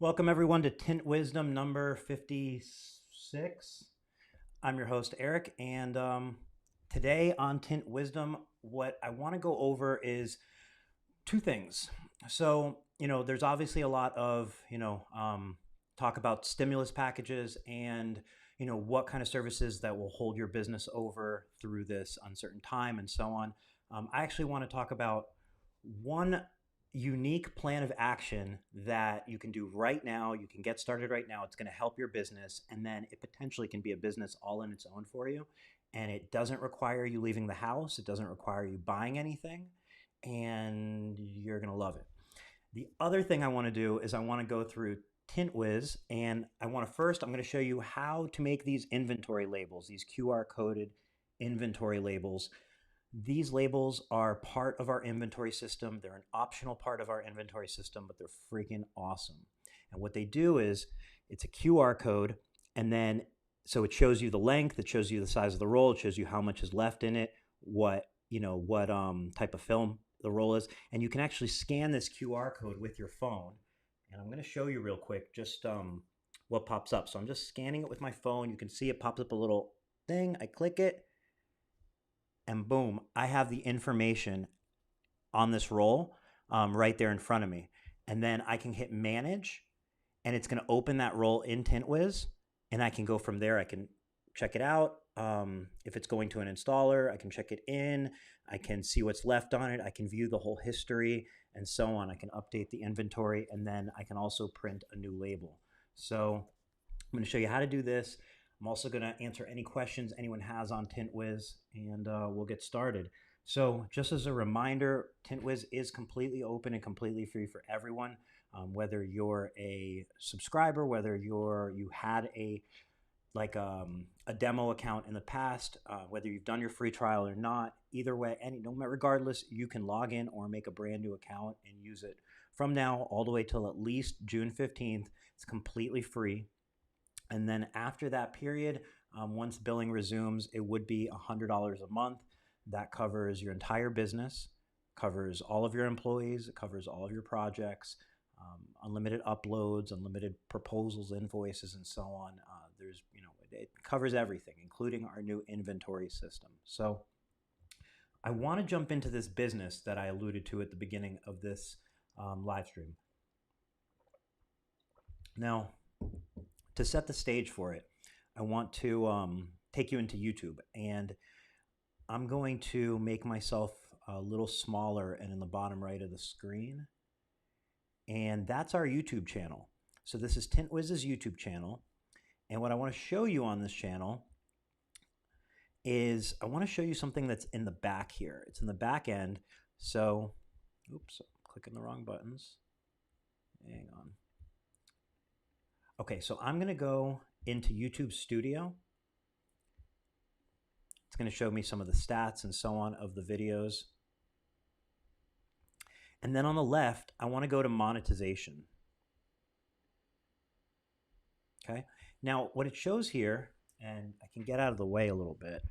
Welcome everyone to Tint Wisdom number 56. I'm your host Eric, and today on Tint Wisdom, what I want to go over is two things. So, there's obviously a lot of, talk about stimulus packages and, what kind of services that will hold your business over through this uncertain time and so on. I actually want to talk about one unique plan of action that you can do right now. You can get started right now. It's going to help your business, and then it potentially can be a business all in its own for you. And it doesn't require you leaving the house, it doesn't require you buying anything, and you're going to love it. The other thing I want to do is I want to go through Tint Wiz, and I'm going to show you how to make these inventory labels, these QR coded inventory labels. These labels are part of our inventory system. They're an optional part of our inventory system, but they're freaking awesome. And what they do is it's a QR code, and then so it shows you the length, it shows you the size of the roll, it shows you how much is left in it, what type of film the roll is, and you can actually scan this QR code with your phone. And I'm going to show you real quick just what pops up. So I'm just scanning it with my phone. You can see it pops up a little thing. I click it, and boom, I have the information on this roll right there in front of me. And then I can hit manage, and it's going to open that roll in Tint Wiz, and I can go from there. I can check it out. If it's going to an installer, I can check it in. I can see what's left on it. I can view the whole history and so on. I can update the inventory, and then I can also print a new label. So I'm going to show you how to do this. I'm also going to answer any questions anyone has on Tint Wiz, and we'll get started. So just as a reminder, Tint Wiz is completely open and completely free for everyone, whether you're a subscriber, whether you had a demo account in the past, whether you've done your free trial or not. Either way, regardless, you can log in or make a brand new account and use it from now all the way till at least June 15th. It's completely free. And then after that period, once billing resumes, it would be $100 a month. That covers your entire business, covers all of your employees, it covers all of your projects, unlimited uploads, unlimited proposals, invoices, and so on. It covers everything, including our new inventory system. So I want to jump into this business that I alluded to at the beginning of this live stream. Now, to set the stage for it, I want to take you into YouTube, and I'm going to make myself a little smaller and in the bottom right of the screen. And that's our YouTube channel. So this is Tint Wiz's YouTube channel. And what I want to show you on this channel is I want to show you something that's in the back here. It's in the back end. So, oops, I'm clicking the wrong buttons. Hang on. Okay, so I'm going to go into YouTube Studio. It's going to show me some of the stats and so on of the videos. And then on the left, I want to go to monetization. Okay. Now, what it shows here, and I can get out of the way a little bit,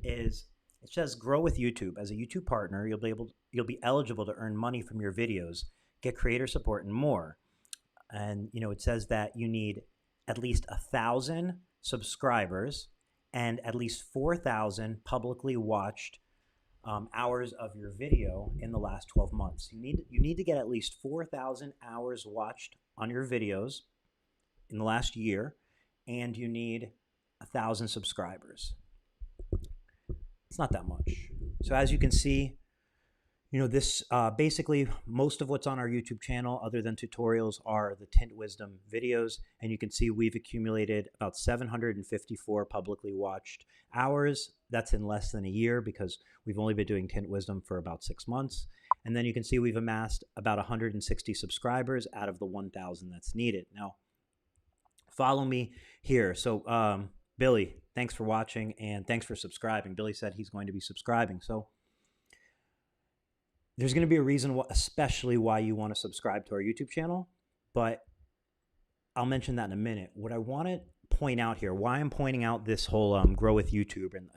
is it says grow with YouTube. As a YouTube partner, you'll be eligible to earn money from your videos, get creator support, and more. And it says that you need at least 1,000 subscribers and at least 4,000 publicly watched hours of your video in the last 12 months. You need to get at least 4,000 hours watched on your videos in the last year, and you need 1,000 subscribers. It's not that much. So as you can see, this basically most of what's on our YouTube channel, other than tutorials, are the Tint Wisdom videos, and you can see we've accumulated about 754 publicly watched hours. That's in less than a year because we've only been doing Tint Wisdom for about 6 months. And then you can see we've amassed about 160 subscribers out of the 1,000 that's needed. Now, follow me here. So Billy, thanks for watching and thanks for subscribing. Billy said he's going to be subscribing. So there's going to be a reason, especially why you want to subscribe to our YouTube channel, but I'll mention that in a minute. What I want to point out here, why I'm pointing out this whole grow with YouTube, and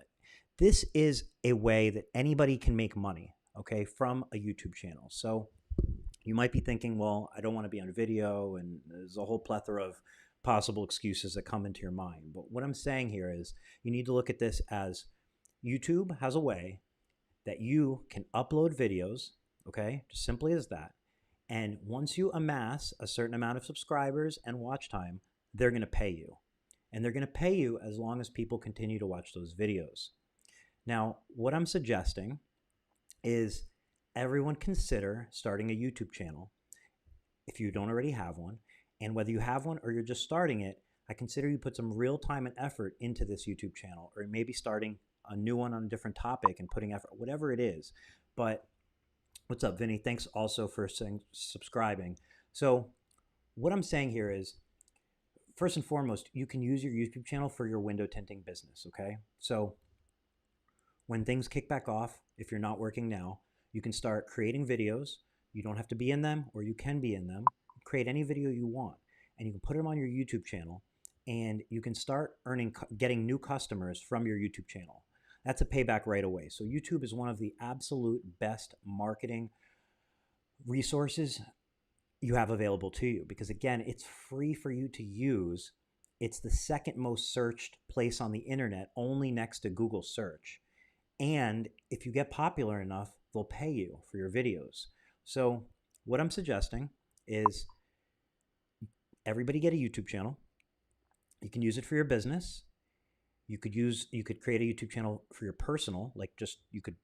this is a way that anybody can make money, okay, from a YouTube channel. So You might be thinking, well, I don't want to be on video, and there's a whole plethora of possible excuses that come into your mind. But what I'm saying here is you need to look at this as YouTube has a way that you can upload videos, okay? Just simply as that. And once you amass a certain amount of subscribers and watch time, they're going to pay you. And they're going to pay you as long as people continue to watch those videos. Now, what I'm suggesting is everyone consider starting a YouTube channel if you don't already have one. And whether you have one or you're just starting it, I consider you put some real time and effort into this YouTube channel, or maybe starting a new one on a different topic and putting effort, whatever it is. But what's up, Vinny? Thanks also for subscribing. So what I'm saying here is, first and foremost, you can use your YouTube channel for your window tinting business, okay? So when things kick back off, if you're not working now, you can start creating videos. You don't have to be in them, or you can be in them. Create any video you want, and you can put them on your YouTube channel, and you can start getting new customers from your YouTube channel. That's a payback right away. So YouTube is one of the absolute best marketing resources you have available to you, because again, it's free for you to use. It's the second most searched place on the internet, only next to Google search. And if you get popular enough, they'll pay you for your videos. So what I'm suggesting is everybody get a YouTube channel. You can use it for your business. You could create a YouTube channel for your personal, like just you could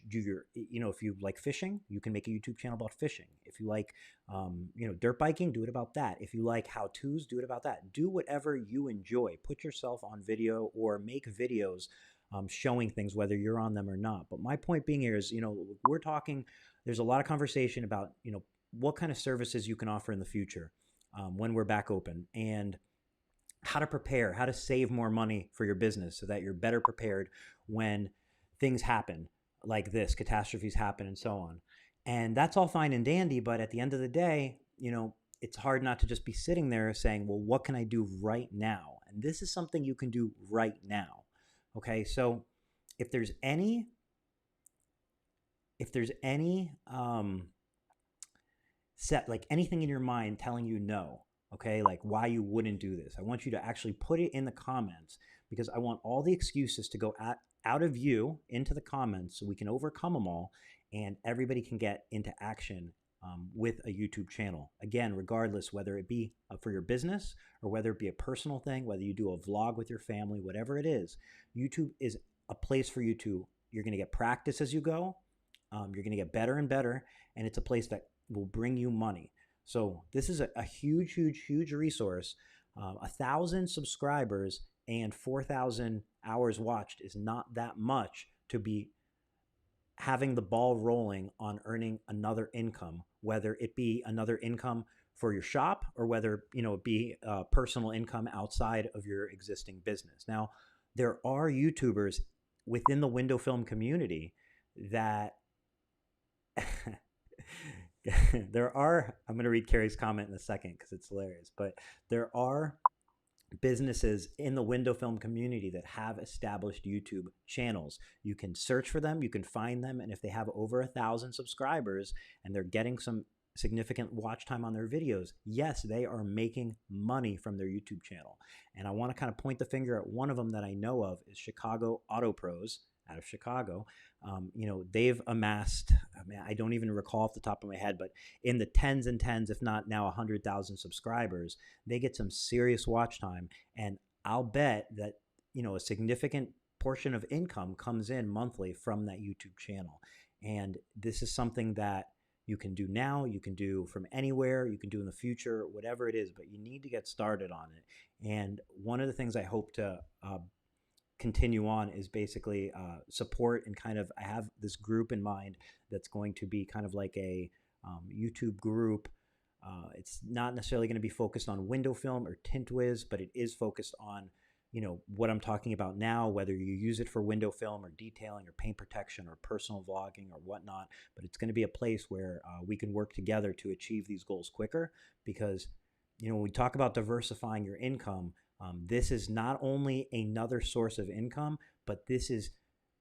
do your, if you like fishing, you can make a YouTube channel about fishing. If you like dirt biking, do it about that. If you like how-tos, do it about that. Do whatever you enjoy. Put yourself on video or make videos showing things, whether you're on them or not. But my point being here is, we're talking, there's a lot of conversation about, what kind of services you can offer in the future when we're back open, and how to prepare, how to save more money for your business so that you're better prepared when things happen like this, catastrophes happen and so on. And that's all fine and dandy, but at the end of the day, it's hard not to just be sitting there saying, well, what can I do right now? And this is something you can do right now. Okay, so if there's any set, like anything in your mind telling you no, okay, like why you wouldn't do this, I want you to actually put it in the comments, because I want all the excuses to go out of you into the comments so we can overcome them all and everybody can get into action with a YouTube channel. Again, regardless whether it be for your business or whether it be a personal thing, whether you do a vlog with your family, whatever it is, YouTube is a place for you to, you're going to get practice as you go. You're going to get better and better, and it's a place that will bring you money. So this is a huge, huge, huge resource. 1,000 subscribers and 4,000 hours watched is not that much to be having the ball rolling on earning another income, whether it be another income for your shop or whether it be personal income outside of your existing business. Now, there are YouTubers within the window film community that I'm going to read Carrie's comment in a second because it's hilarious, but there are businesses in the window film community that have established YouTube channels. You can search for them, you can find them, and if they have over 1,000 subscribers and they're getting some significant watch time on their videos, yes, they are making money from their YouTube channel. And I want to kind of point the finger at one of them that I know of is Chicago Auto Pros out of Chicago. They've amassed, I don't even recall off the top of my head, but in the tens and tens, if not now 100,000 subscribers, they get some serious watch time. And I'll bet that, a significant portion of income comes in monthly from that YouTube channel. And this is something that you can do now, you can do from anywhere, you can do in the future, whatever it is, but you need to get started on it. And one of the things I hope to continue on is basically support, and kind of, I have this group in mind that's going to be kind of like a YouTube group. It's not necessarily going to be focused on window film or Tint Wiz, but it is focused on what I'm talking about now, whether you use it for window film or detailing or paint protection or personal vlogging or whatnot. But it's going to be a place where we can work together to achieve these goals quicker, because when we talk about diversifying your income, this is not only another source of income, but this is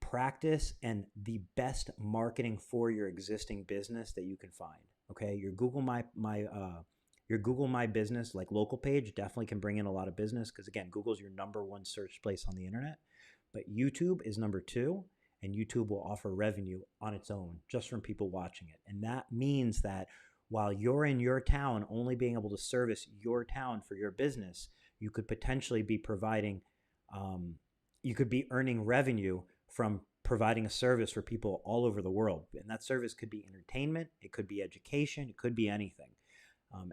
practice and the best marketing for your existing business that you can find. Okay, your Google My Business like local page definitely can bring in a lot of business because again, Google's your number one search place on the internet. But YouTube is number two, and YouTube will offer revenue on its own just from people watching it. And that means that while you're in your town, only being able to service your town for your business, you could potentially be providing, you could be earning revenue from providing a service for people all over the world. And that service could be entertainment, it could be education, it could be anything.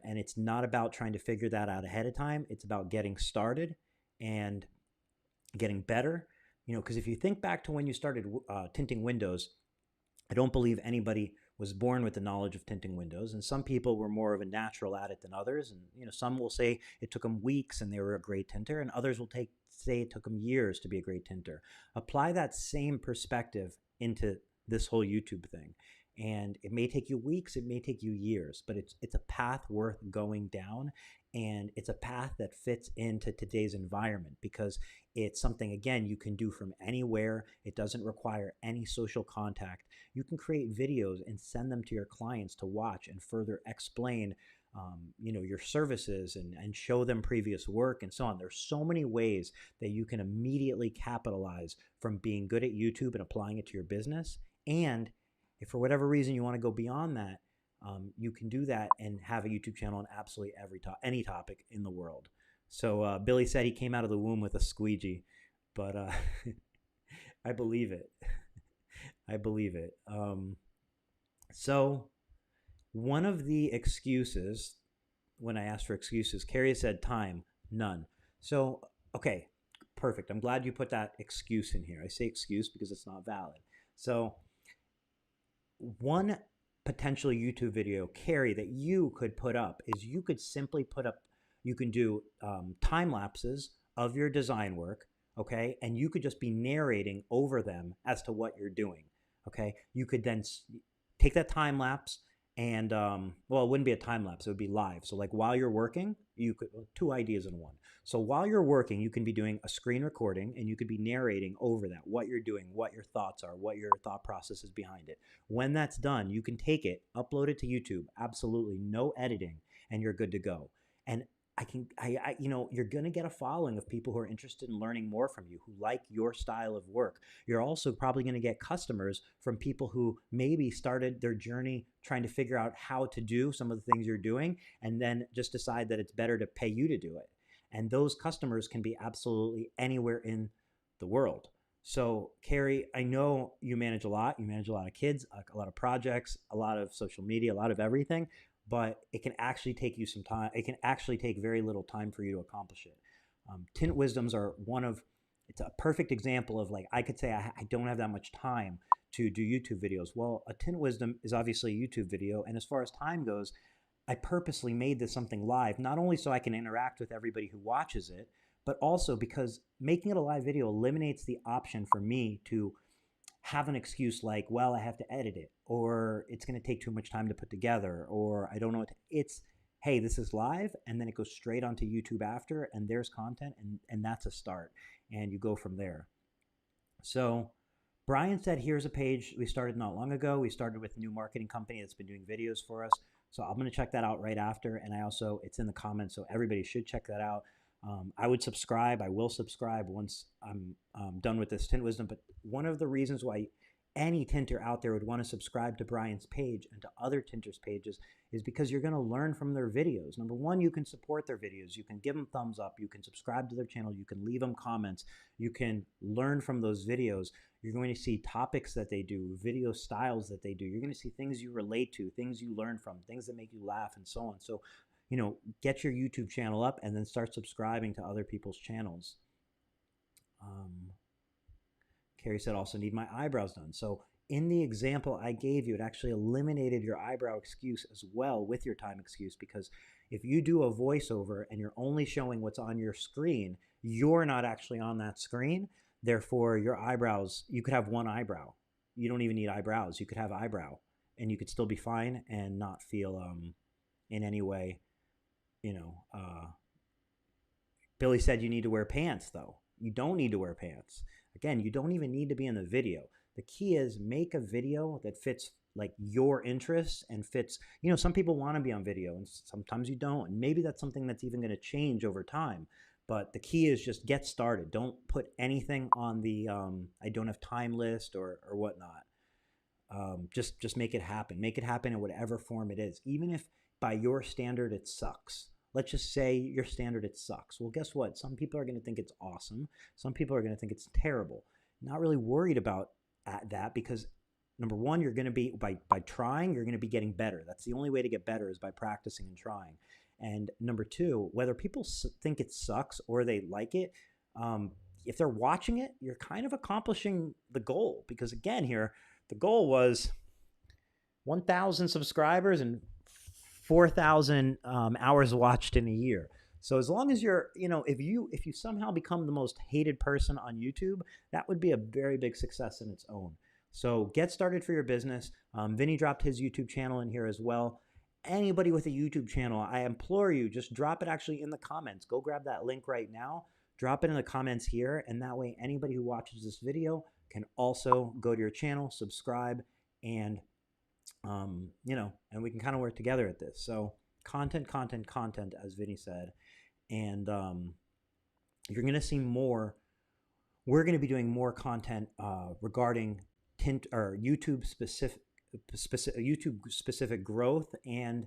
And it's not about trying to figure that out ahead of time. It's about getting started and getting better. Because if you think back to when you started tinting windows, I don't believe anybody was born with the knowledge of tinting windows, and some people were more of a natural at it than others. And some will say it took them weeks and they were a great tinter, and others will say it took them years to be a great tinter. Apply that same perspective into this whole YouTube thing, and it may take you weeks, it may take you years, but it's a path worth going down, and it's a path that fits into today's environment because it's something, again, you can do from anywhere. It doesn't require any social contact. You can create videos and send them to your clients to watch and further explain your services and show them previous work and so on. There's so many ways that you can immediately capitalize from being good at YouTube and applying it to your business. And if for whatever reason you want to go beyond that, you can do that and have a YouTube channel on absolutely any topic in the world. So Billy said he came out of the womb with a squeegee, but I believe it. I believe it. So one of the excuses, when I asked for excuses, Carrie said time, none. So, okay, perfect. I'm glad you put that excuse in here. I say excuse because it's not valid. So one potential YouTube video, Carrie, that you could put up is you could simply you can do time lapses of your design work, okay? And you could just be narrating over them as to what you're doing, okay? You could then take that time lapse and, well, it wouldn't be a time lapse, it would be live. So like while you're working, you could, two ideas in one. So while you're working, you can be doing a screen recording and you could be narrating over that, what you're doing, what your thoughts are, what your thought process is behind it. When that's done, you can take it, upload it to YouTube, absolutely no editing, and you're good to go. And you're going to get a following of people who are interested in learning more from you, who like your style of work. You're also probably going to get customers from people who maybe started their journey trying to figure out how to do some of the things you're doing and then just decide that it's better to pay you to do it. And those customers can be absolutely anywhere in the world. So, Carrie, I know you manage a lot. You manage a lot of kids, a lot of projects, a lot of social media, a lot of everything. But it can actually take you some time. It can actually take very little time for you to accomplish it. Tint Wisdoms are it's a perfect example of like, I could say I don't have that much time to do YouTube videos. Well, a Tint Wisdom is obviously a YouTube video. And as far as time goes, I purposely made this something live, not only so I can interact with everybody who watches it, but also because making it a live video eliminates the option for me to have an excuse like, well, I have to edit it, or it's going to take too much time to put together, or I don't know it's, hey, this is live, and then it goes straight onto YouTube after, and there's content, and that's a start, and you go from there. So Brian said, here's a page we started not long ago. We started with a new marketing company that's been doing videos for us. So I'm going to check that out right after, and it's in the comments, so everybody should check that out. I would subscribe. I will subscribe once I'm done with this Tint Wisdom. But one of the reasons why any tinter out there would want to subscribe to Brian's page and to other tinters' pages is because you're going to learn from their videos. Number one, you can support their videos. You can give them thumbs up. You can subscribe to their channel. You can leave them comments. You can learn from those videos. You're going to see topics that they do, video styles that they do. You're going to see things you relate to, things you learn from, things that make you laugh, and so on. So get your YouTube channel up and then start subscribing to other people's channels. Carrie said, also need my eyebrows done. So in the example I gave you, it actually eliminated your eyebrow excuse as well with your time excuse, because if you do a voiceover and you're only showing what's on your screen, you're not actually on that screen. Therefore, your eyebrows, you could have one eyebrow. You don't even need eyebrows. You could have eyebrow and you could still be fine and not feel in any way, Billy said you need to wear pants, though. You don't need to wear pants. Again, you don't even need to be in the video. The key is make a video that fits like your interests and fits. You know, some people want to be on video and sometimes you don't, and maybe that's something that's even going to change over time. But the key is just get started. Don't put anything on the I don't have time list or whatnot. Just make it happen. Make it happen in whatever form it is, even if by your standard it sucks. Let's just say your standard it sucks. Well, guess what? Some people are going to think it's awesome. Some people are going to think it's terrible. Not really worried about that, because number one, you're going to be by trying, you're going to be getting better. That's the only way to get better, is by practicing and trying. And number two, whether people think it sucks or they like it, if they're watching it, you're kind of accomplishing the goal. Because again, here, the goal was 1,000 subscribers and 4,000 hours watched in a year. So as long as you're, if you somehow become the most hated person on YouTube, that would be a very big success in its own. So get started for your business. Vinny dropped his YouTube channel in here as well. Anybody with a YouTube channel, I implore you, just drop it actually in the comments. Go grab that link right now. Drop it in the comments here, and that way anybody who watches this video can also go to your channel, subscribe, and and we can kind of work together at this. So content, as Vinny said, and you're going to see more. We're going to be doing more content regarding tint or YouTube specific growth, and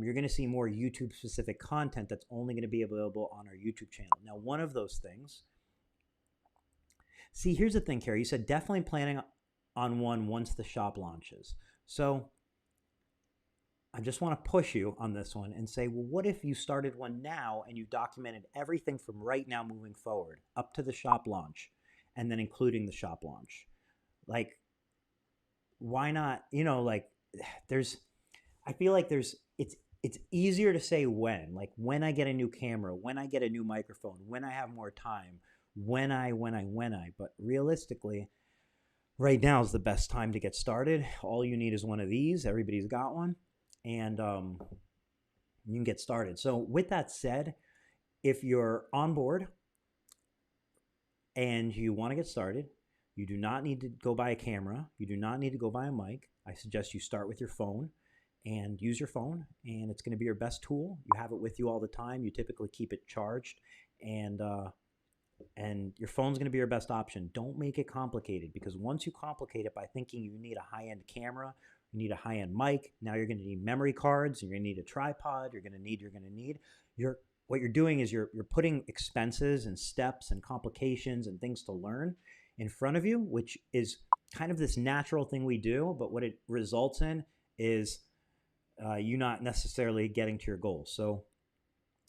you're going to see more YouTube specific content that's only going to be available on our YouTube channel. Now, one of those things. See, here's the thing, Carrie. You said definitely planning on one once the shop launches. So I just want to push you on this one and say, well, what if you started one now and you documented everything from right now moving forward up to the shop launch, and then including the shop launch? Like, why not? I feel like it's easier to say when, like when I get a new camera, when I get a new microphone, when I have more time, when I, but realistically, right now is the best time to get started. All you need is one of these. Everybody's got one, and you can get started. So with that said, if you're on board and you want to get started, you do not need to go buy a camera. You do not need to go buy a mic. I suggest you start with your phone and use your phone, and it's going to be your best tool. You have it with you all the time. You typically keep it charged, and your phone's going to be your best option. Don't make it complicated, because once you complicate it by thinking you need a high-end camera, you need a high-end mic, now you're going to need memory cards, you're going to need a tripod, what you're doing is you're putting expenses and steps and complications and things to learn in front of you, which is kind of this natural thing we do, but what it results in is you not necessarily getting to your goals. So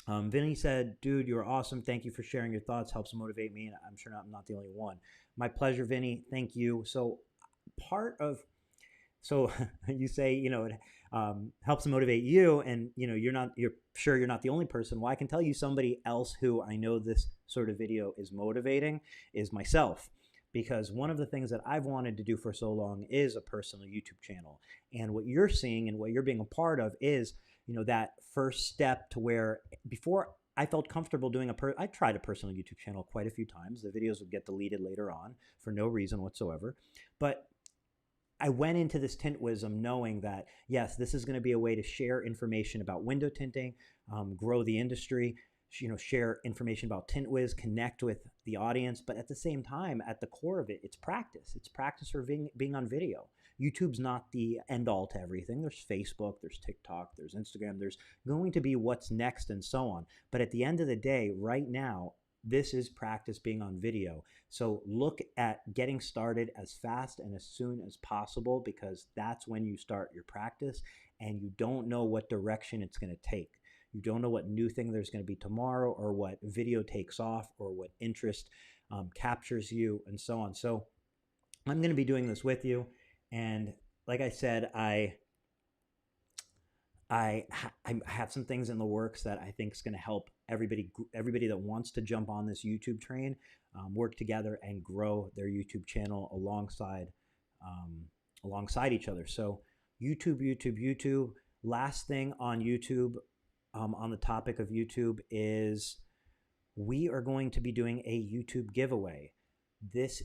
Vinny said, dude, you're awesome. Thank you for sharing your thoughts. Helps motivate me. And I'm sure I'm not the only one. My pleasure, Vinny. Thank you. So you say, it helps motivate you, and, you're sure you're not the only person. Well, I can tell you somebody else who I know this sort of video is motivating is myself. Because one of the things that I've wanted to do for so long is a personal YouTube channel. And what you're seeing and what you're being a part of is, that first step to where before I felt comfortable doing I tried a personal YouTube channel quite a few times. The videos would get deleted later on for no reason whatsoever. But I went into this Tint Wisdom knowing that, yes, this is going to be a way to share information about window tinting, grow the industry, share information about Tint Wiz, connect with the audience. But at the same time, at the core of it, it's practice. It's practice for being on video. YouTube's not the end all to everything. There's Facebook, there's TikTok, there's Instagram, there's going to be what's next and so on. But at the end of the day, right now, this is practice being on video. So look at getting started as fast and as soon as possible, because that's when you start your practice, and you don't know what direction it's going to take. You don't know what new thing there's going to be tomorrow, or what video takes off, or what interest captures you, and so on. So I'm going to be doing this with you. And like I said, I have some things in the works that I think is going to help everybody that wants to jump on this YouTube train work together and grow their YouTube channel alongside each other. So YouTube. Last thing on YouTube, on the topic of YouTube, is we are going to be doing a YouTube giveaway. This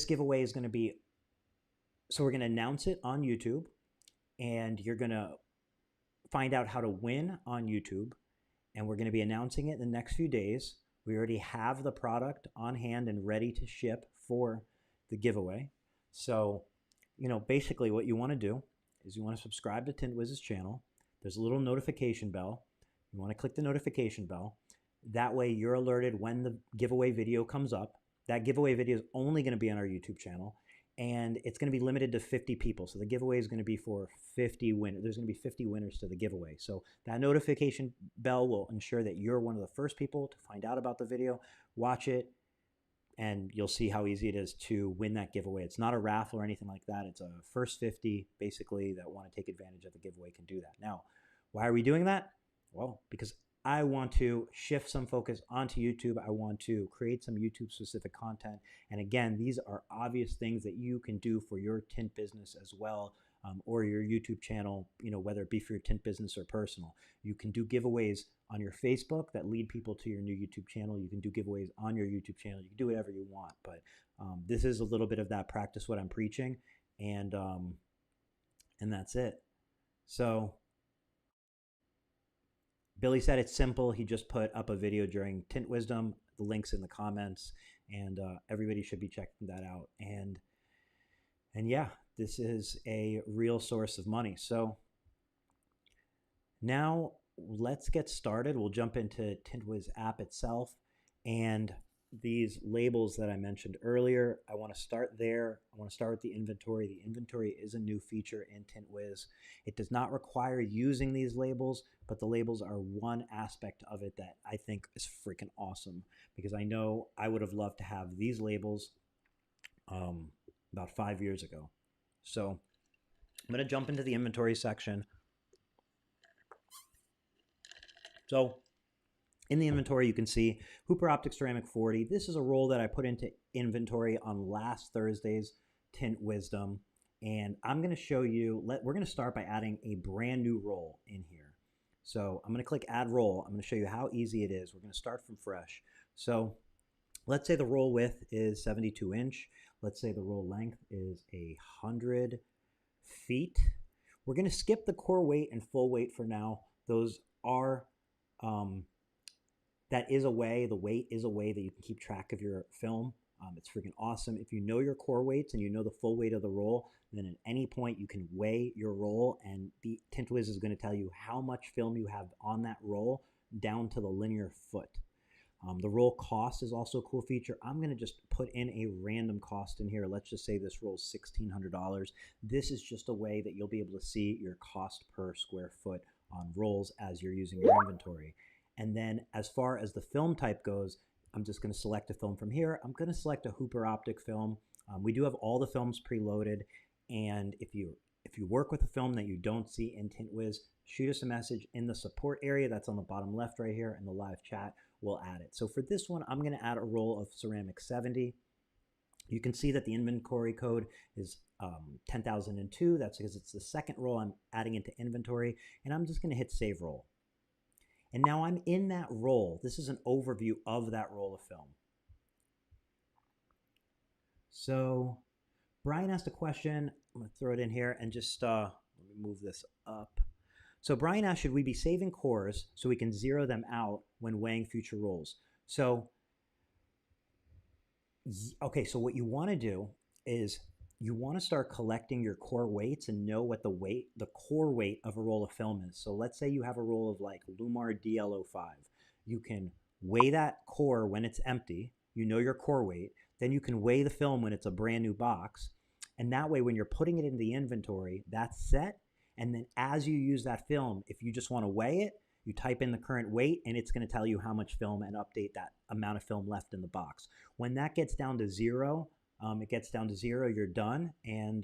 giveaway is going to be So we're going to announce it on YouTube, and you're going to find out how to win on YouTube, and we're going to be announcing it in the next few days. We already have the product on hand and ready to ship for the giveaway. So, basically what you want to do is you want to subscribe to Tint Wiz's channel. There's a little notification bell. You want to click the notification bell. That way you're alerted when the giveaway video comes up. That giveaway video is only going to be on our YouTube channel, and it's going to be limited to 50 people. So the giveaway is going to be for 50 winners. There's going to be 50 winners to the giveaway. So that notification bell will ensure that you're one of the first people to find out about the video, watch it, and you'll see how easy it is to win that giveaway. It's not a raffle or anything like that. It's a first 50, basically, that want to take advantage of the giveaway can do that. Now, why are we doing that? Well, because I want to shift some focus onto YouTube. I want to create some YouTube-specific content. And again, these are obvious things that you can do for your tint business as well, or your YouTube channel, whether it be for your tint business or personal. You can do giveaways on your Facebook that lead people to your new YouTube channel. You can do giveaways on your YouTube channel. You can do whatever you want. But this is a little bit of that practice what I'm preaching, and that's it. So Billy said it's simple. He just put up a video during Tint Wisdom. The link's in the comments, and everybody should be checking that out. And yeah, this is a real source of money. So now let's get started. We'll jump into Tint Wiz app itself and these labels that I mentioned earlier. I want to start there. I want to start with the inventory. The inventory is a new feature in Tint Wiz. It does not require using these labels, but the labels are one aspect of it that I think is freaking awesome, because I know I would have loved to have these labels about 5 years ago. So I'm going to jump into the inventory section. So in the inventory, you can see Hooper Optic Ceramic 40. This is a roll that I put into inventory on last Thursday's Tint Wisdom. And I'm going to show you, we're going to start by adding a brand new roll in here. So I'm going to click Add Roll. I'm going to show you how easy it is. We're going to start from fresh. So let's say the roll width is 72 inch. Let's say the roll length is 100 feet. We're going to skip the core weight and full weight for now. Those are that is a way, the weight is a way that you can keep track of your film. It's freaking awesome. If you know your core weights and you know the full weight of the roll, then at any point you can weigh your roll, and the Tint Wiz is going to tell you how much film you have on that roll down to the linear foot. The roll cost is also a cool feature. I'm going to just put in a random cost in here. Let's just say this roll is $1,600. This is just a way that you'll be able to see your cost per square foot on rolls as you're using your inventory. And then as far as the film type goes, I'm just going to select a film from here. I'm going to select a Hooper Optic film. We do have all the films preloaded, and if you work with a film that you don't see in Tint Wiz, shoot us a message in the support area that's on the bottom left right here in the live chat. We'll add it. So for this one, I'm going to add a roll of ceramic 70. You can see that the inventory code is 10,002. That's because it's the second roll I'm adding into inventory, and I'm just going to hit Save Roll. And now I'm in that roll. This is an overview of that roll of film. So Brian asked a question. I'm going to throw it in here and just let me move this up. So Brian asked, should we be saving cores so we can zero them out when weighing future rolls? So, okay, so what you want to do is you want to start collecting your core weights and know what the core weight of a roll of film is. So let's say you have a roll of like Lumar DL05. You can weigh that core when it's empty. You know your core weight. Then you can weigh the film when it's a brand new box. And that way, when you're putting it in the inventory, that's set. And then as you use that film, if you just want to weigh it, you type in the current weight, and it's going to tell you how much film and update that amount of film left in the box. When that gets down to zero, you're done, and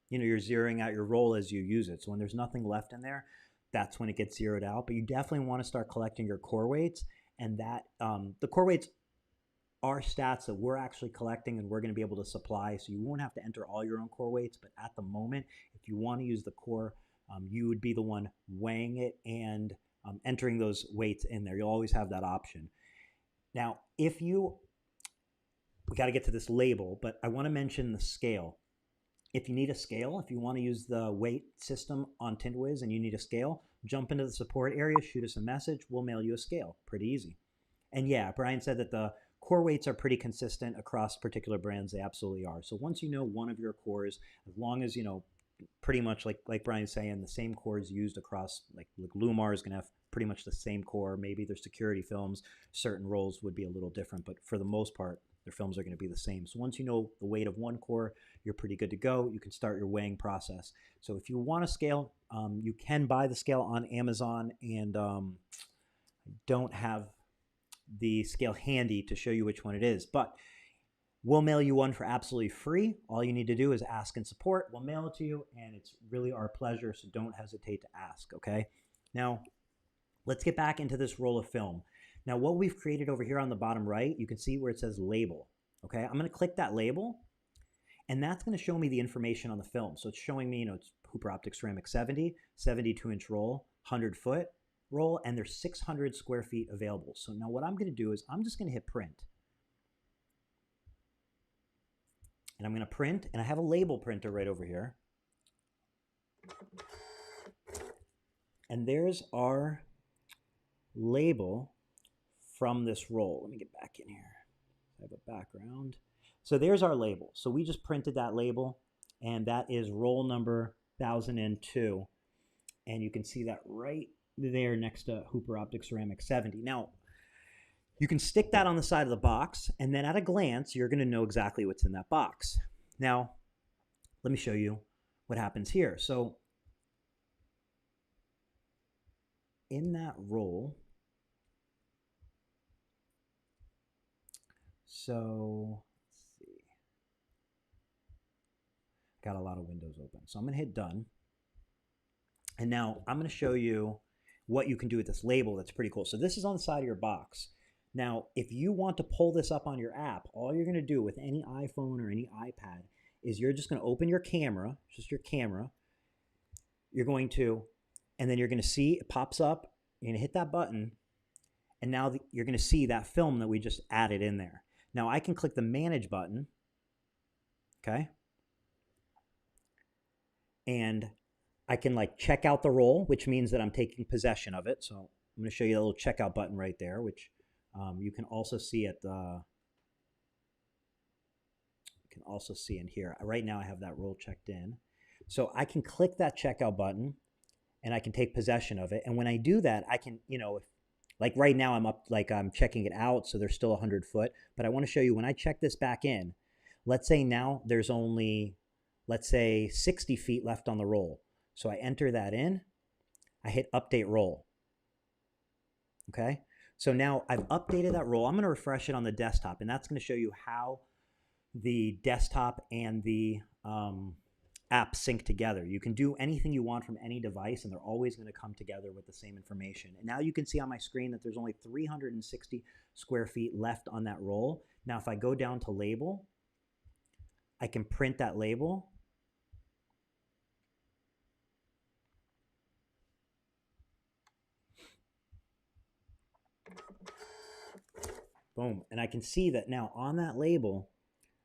you're zeroing out your roll as you use it. So when there's nothing left in there, that's when it gets zeroed out. But you definitely want to start collecting your core weights, and that the core weights are stats that we're actually collecting and we're going to be able to supply, so you won't have to enter all your own core weights. But at the moment, if you want to use the core, you would be the one weighing it and entering those weights in there. You'll always have that option. Now, we got to get to this label, but I want to mention the scale. If you need a scale, if you want to use the weight system on Tint Wiz and you need a scale, jump into the support area, shoot us a message, we'll mail you a scale. Pretty easy. And yeah, Brian said that the core weights are pretty consistent across particular brands. They absolutely are. So once you know one of your cores, as long as you know pretty much like Brian's saying, the same core is used across, like Lumar is going to have pretty much the same core. Maybe their security films, certain rolls would be a little different, but for the most part, their films are going to be the same. So once you know the weight of one core, you're pretty good to go. You can start your weighing process. So if you want a scale, you can buy the scale on Amazon, and I don't have the scale handy to show you which one it is, but we'll mail you one for absolutely free. All you need to do is ask in support. We'll mail it to you, and it's really our pleasure, so don't hesitate to ask, okay? Now, let's get back into this roll of film. Now, what we've created over here on the bottom right, you can see where it says label, okay? I'm going to click that label, and that's going to show me the information on the film. So it's showing me, it's Hooper Optic Ceramic 70, 72-inch roll, 100-foot roll, and there's 600 square feet available. So now what I'm going to do is I'm just going to hit print. And I'm going to print, and I have a label printer right over here. And there's our label from this roll. Let me get back in here. I have a background. So there's our label. So we just printed that label, and that is roll number 1002. And you can see that right there next to Hooper Optic Ceramic 70. Now, you can stick that on the side of the box, and then at a glance, you're going to know exactly what's in that box. Now, let me show you what happens here. So in that roll, so let's see. Got a lot of windows open. So I'm going to hit done. And now I'm going to show you what you can do with this label that's pretty cool. So this is on the side of your box. Now, if you want to pull this up on your app, all you're going to do with any iPhone or any iPad is you're just going to open your camera, just your camera. You're going to, and then you're going to see it pops up. You're going to hit that button, and now you're going to see that film that we just added in there. Now, I can click the Manage button, okay? And I can check out the roll, which means that I'm taking possession of it. So I'm going to show you the little checkout button right there, which you can also see at the, in here. Right now I have that roll checked in. So I can click that checkout button and I can take possession of it. And when I do that, I can, like right now I'm up, I'm checking it out. So there's still 100 foot, but I want to show you when I check this back in, let's say now there's only, let's say 60 feet left on the roll. So I enter that in, I hit update roll. Okay. So now I've updated that roll. I'm going to refresh it on the desktop, and that's going to show you how the desktop and the app sync together. You can do anything you want from any device, and they're always going to come together with the same information. And now you can see on my screen that there's only 360 square feet left on that roll. Now, if I go down to label, I can print that label. Boom. And I can see that now on that label,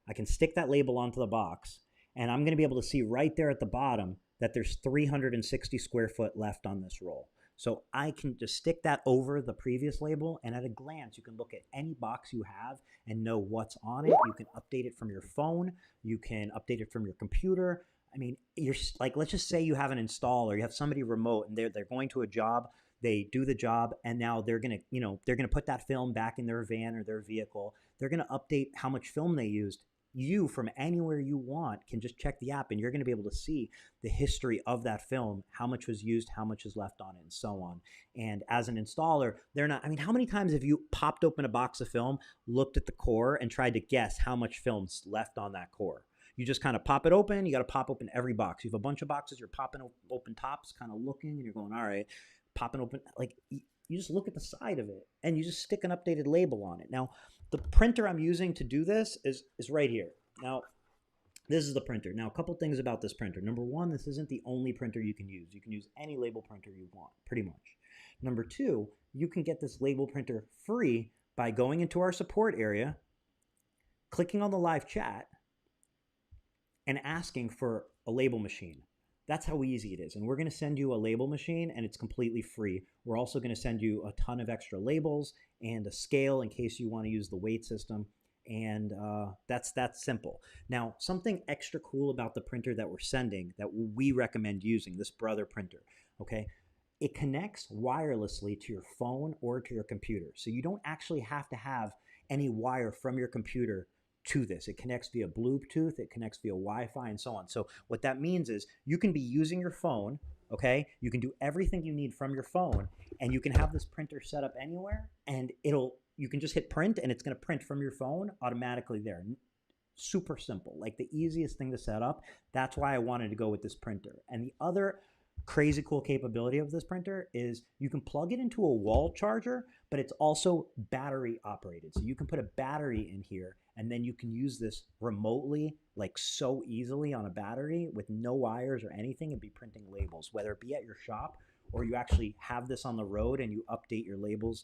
I can stick that label onto the box, and I'm going to be able to see right there at the bottom that there's 360 square foot left on this roll. So I can just stick that over the previous label, and at a glance, you can look at any box you have and know what's on it. You can update it from your phone. You can update it from your computer. I mean, you're let's just say you have an installer, you have somebody remote, and they're going to a job. They do the job, and now they're going to put that film back in their van or their vehicle. They're going to update how much film they used. You, from anywhere you want, can just check the app, and you're going to be able to see the history of that film, how much was used, how much is left on it, and so on. And as an installer, how many times have you popped open a box of film, looked at the core, and tried to guess how much film's left on that core? You just kind of pop it open. You got to pop open every box. You have a bunch of boxes. You're popping open tops, kind of looking, and you're going, all right, popping open. You just look at the side of it, and you just stick an updated label on it. Now, the printer I'm using to do this is right here. Now, this is the printer. Now, a couple things about this printer. Number one, this isn't the only printer you can use. You can use any label printer you want, pretty much. Number two, you can get this label printer free by going into our support area, clicking on the live chat, and asking for a label machine. That's how easy it is. And we're going to send you a label machine, and it's completely free. We're also going to send you a ton of extra labels and a scale in case you want to use the weight system. And that's simple. Now, something extra cool about the printer that we're sending that we recommend using, this Brother printer, okay? It connects wirelessly to your phone or to your computer. So you don't actually have to have any wire from your computer to this. It connects via Bluetooth, it connects via Wi-Fi, and so on. So what that means is you can be using your phone, okay? You can do everything you need from your phone, and you can have this printer set up anywhere, and you can just hit print, and it's going to print from your phone automatically there. Super simple, like the easiest thing to set up. That's why I wanted to go with this printer. And the other crazy cool capability of this printer is you can plug it into a wall charger, but it's also battery operated. So you can put a battery in here, and then you can use this remotely, like so easily on a battery with no wires or anything, and be printing labels, whether it be at your shop or you actually have this on the road and you update your labels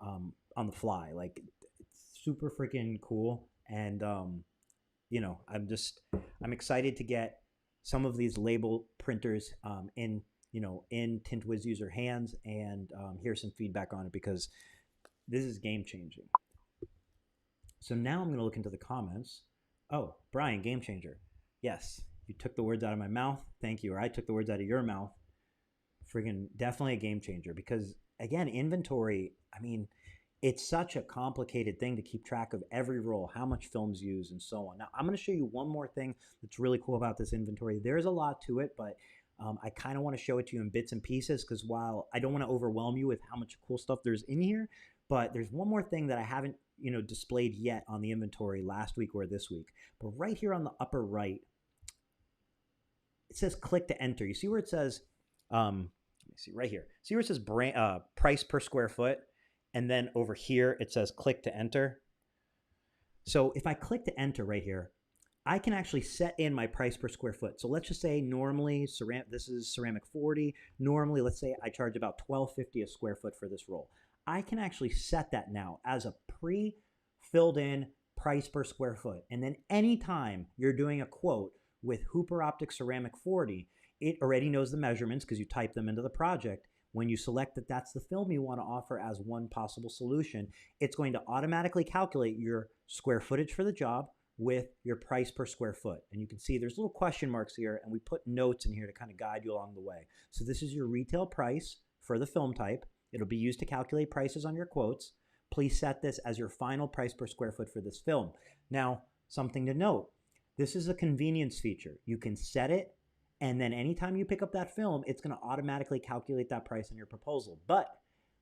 on the fly. Like, it's super freaking cool. And you know, I'm excited to get some of these label printers in Tint Wiz user hands, and hear some feedback on it, because this is game changing. So now I'm going to look into the comments. Oh, Brian, game changer. Yes, you took the words out of my mouth. Thank you. Or I took the words out of your mouth. Friggin' definitely a game changer, because again, inventory, I mean, it's such a complicated thing to keep track of every roll, how much film's used, and so on. Now, I'm going to show you one more thing that's really cool about this inventory. There's a lot to it, but I kind of want to show it to you in bits and pieces, because while I don't want to overwhelm you with how much cool stuff there's in here, but there's one more thing that I haven't displayed yet on the inventory last week or this week. But right here on the upper right, it says click to enter. You see where it says, let me see right here. See where it says price per square foot? And then over here, it says click to enter. So if I click to enter right here, I can actually set in my price per square foot. So let's just say normally, this is ceramic 40. Normally, let's say I charge about $12.50 a square foot for this roll. I can actually set that now as a pre-filled in price per square foot. And then anytime you're doing a quote with Hooper Optic Ceramic 40, it already knows the measurements because you type them into the project. When you select that that's the film you want to offer as one possible solution, it's going to automatically calculate your square footage for the job with your price per square foot. And you can see there's little question marks here, and we put notes in here to kind of guide you along the way. So this is your retail price for the film type. It'll be used to calculate prices on your quotes. Please set this as your final price per square foot for this film. Now, something to note, this is a convenience feature. You can set it, and then anytime you pick up that film, it's going to automatically calculate that price on your proposal. But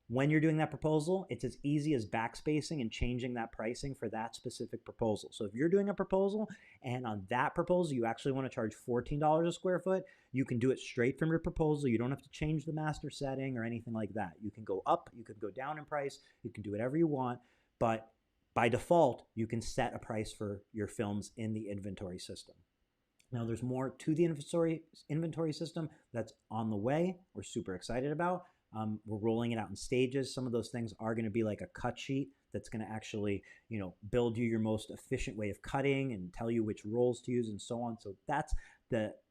when you're doing that proposal, it's as easy as backspacing and changing that pricing for that specific proposal. So if you're doing a proposal and on that proposal you actually want to charge $14 a square foot, you can do it straight from your proposal. You don't have to change the master setting or anything like that. You can go up, you can go down in price, you can do whatever you want, but by default, you can set a price for your films in the inventory system. Now, there's more to the inventory system that's on the way. We're super excited about. We're rolling it out in stages. Some of those things are going to be like a cut sheet that's going to actually, build you your most efficient way of cutting and tell you which rolls to use and so on. So that's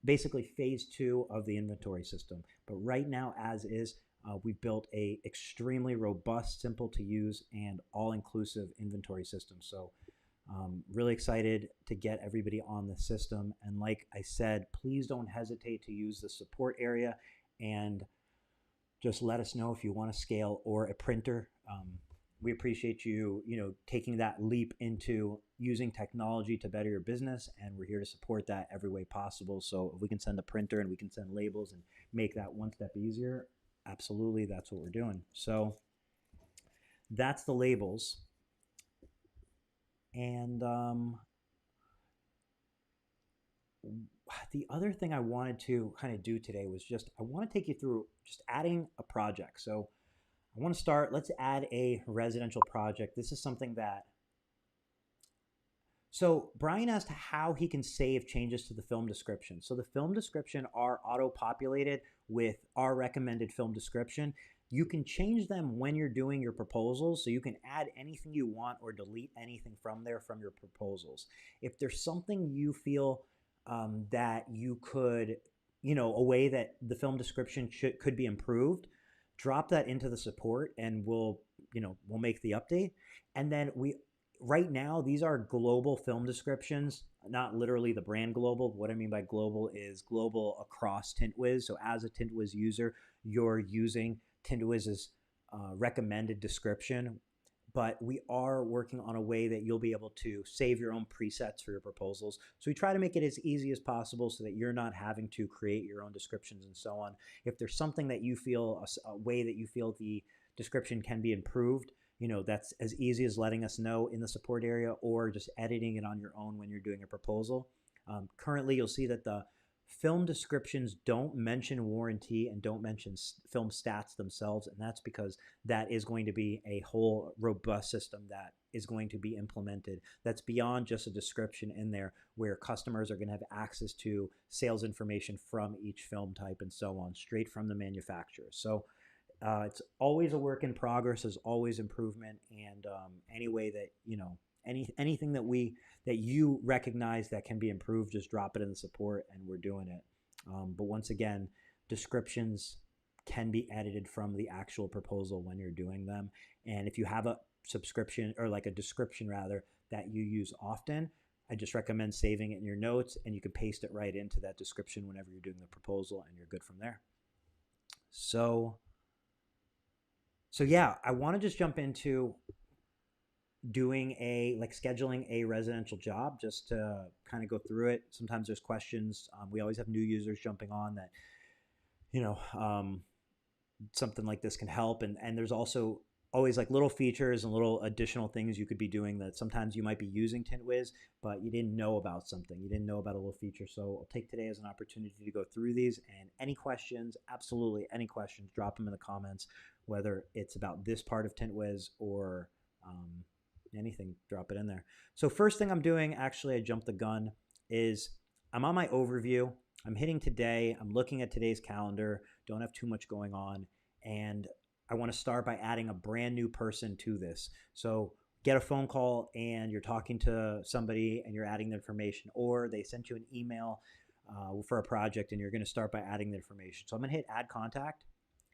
basically phase 2 of the inventory system. But right now, as is, we've built a extremely robust, simple to use, and all-inclusive inventory system. So really excited to get everybody on the system. And like I said, please don't hesitate to use the support area, and just let us know if you want a scale or a printer. We appreciate you, taking that leap into using technology to better your business, and we're here to support that every way possible. So if we can send a printer and we can send labels and make that one step easier, absolutely, that's what we're doing. So that's the labels. And the other thing I wanted to kind of do today was I want to take you through just adding a project. So I want to start, let's add a residential project. This is something so Brian asked how he can save changes to the film description. So the film description are auto-populated with our recommended film description. You can change them when you're doing your proposals, so you can add anything you want or delete anything from there from your proposals. If there's something you feel that you could, a way that the film description could be improved, drop that into the support and we'll make the update. And then right now, these are global film descriptions, not literally the brand global. What I mean by global is global across Tint Wiz. So as a Tint Wiz user, you're using Tint Wiz's recommended description, but we are working on a way that you'll be able to save your own presets for your proposals. So we try to make it as easy as possible so that you're not having to create your own descriptions and so on. If there's something that you feel, a way that you feel the description can be improved, that's as easy as letting us know in the support area or just editing it on your own when you're doing a proposal. Currently, you'll see that the film descriptions don't mention warranty and don't mention film stats themselves, and that's because that is going to be a whole robust system that is going to be implemented that's beyond just a description in there, where customers are going to have access to sales information from each film type and so on, straight from the manufacturer. So it's always a work in progress. There's always improvement, and any way that anything that you recognize that can be improved, just drop it in the support, and we're doing it. But once again, descriptions can be edited from the actual proposal when you're doing them. And if you have a subscription, or like a description rather, that you use often, I just recommend saving it in your notes, and you can paste it right into that description whenever you're doing the proposal, and you're good from there. So yeah, I want to just jump into doing scheduling a residential job, just to kind of go through it. Sometimes there's questions. We always have new users jumping on that, something like this can help. And there's also always like little features and little additional things you could be doing that sometimes you might be using Tint Wiz, but you didn't know about something. You didn't know about a little feature. So I'll take today as an opportunity to go through these, and any questions, absolutely any questions, drop them in the comments, whether it's about this part of Tint Wiz or anything, drop it in there. So first thing I'm doing, actually I jumped the gun, is I'm on my overview. I'm hitting today. I'm looking at today's calendar. Don't have too much going on. And I want to start by adding a brand new person to this. So get a phone call and you're talking to somebody and you're adding the information, or they sent you an email for a project and you're going to start by adding the information. So I'm going to hit add contact.